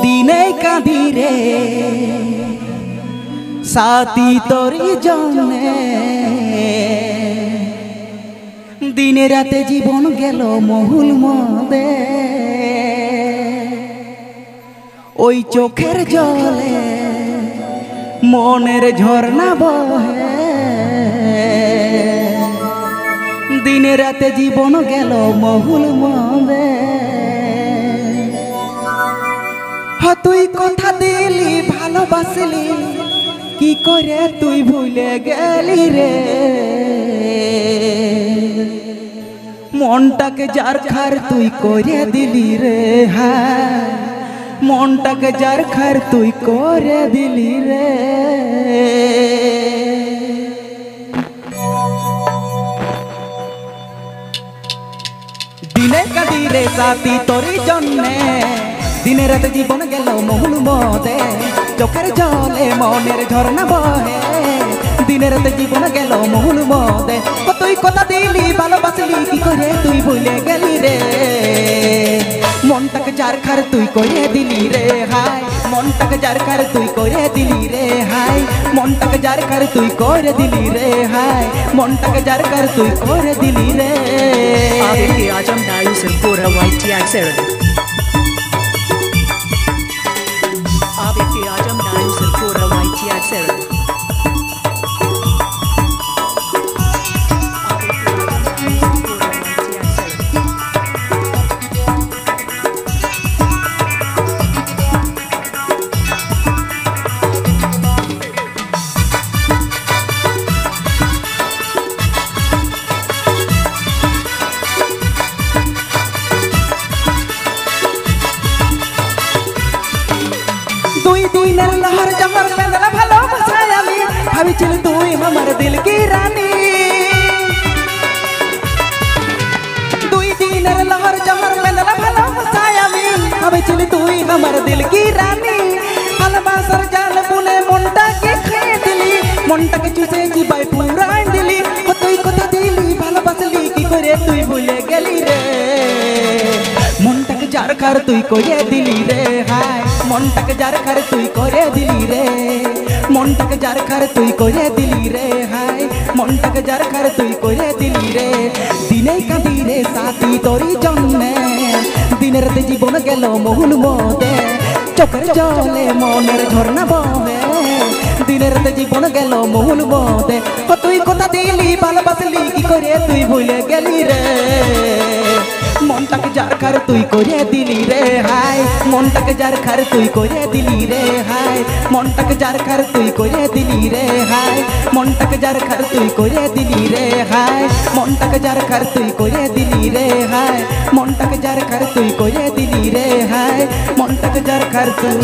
দিনে কাঁদি রে সাথী তোরি জন্যে, দিনে রাতে জীবন গেল মহুল মদে। ওই চোখের জলে মনের ঝর্ণা বহে, দিনে রাতে জীবন গেল মহুল মদে। তুই কথা দিলি ভালোবাসলি, কি করে তুই ভুলে গেলি রে? মনটাকে যার খার তুই করে দিলি রে, হ্যাঁ মনটাকে যার খার তুই করে দিলি রে। দিনে কাঁদি রে সাথী তোরি জন্যে, দিনে রাতে জীবন গেল মহুল মদে। চোখের জলে মনের ঝর্ণা বহে, দিনে রাতে জীবন গেল মহুল মদে। তুই কথা দিলি ভালোবাসলি, কি করে তুই ভুলে গেলি রে? মনটাকে যার খার তুই করে দিলি রে, হাই মনটাকে যার খার তুই করে দিলি রে, হাই মনটাকে যার খার তুই করে দিলি রে, হাই মনটাকে যার খার তুই করে দিলি রে। ABP Ajam Dayu Sirpura YTX ABP Ajam Dayu Sirpura YTX দুই দিনের লহর জমর পেঁদলা ভালোবাসায় আমি, ভাবিছিলি তুই আমার দিল কি রানী। দুই দিনের লহর জমর পেঁদলা ভালোবাসায় আমি, ভাবিছিলি তুই আমার দিল কি রানী। ভালোবাসার জাল বুনে মনটাকে খেয়ে দিলি, মনটাকে চুষে চিবাই পুরাই দিলি। তুই কথা দিলি ভালোবাসলি, কি করে তুই ভুলে গেলি রে? মনটাকে যার খার তুই করে দিলি রে, হায় মনটাকে যার খার তুই করে দিলি রে। মনটাকে যার খার তুই করে দিলি রে, হায় মনটাকে যার খার তুই করে দিলি রে। দিনে কাঁদি রে সাথী তোরি জন্যে, দিনে রাতে জীবন গেল মহুল মদে। চোখের জলে মনের ঝর্ণা বহে, দিনে রাতে জীবন গেল মহুল মদে। তুই কথা দিলি ভালোবাসলি, কি করে তুই ভুলে গেলি রে? মনটাকে যার খার তুই করে দিলি রে, হাই মনটাকে যার খার তুই করে দিলি রে, হাই মনটাকে যার খার তুই করে দিলি রে, হাই মনটাকে যার খার তুই করে দিলি রে, হাই মনটাকে যার খার তুই করে দিলি রে, হাই মনটাকে যার খার তুই করে দিলি রে, হাই মনটাকে যার খার তুই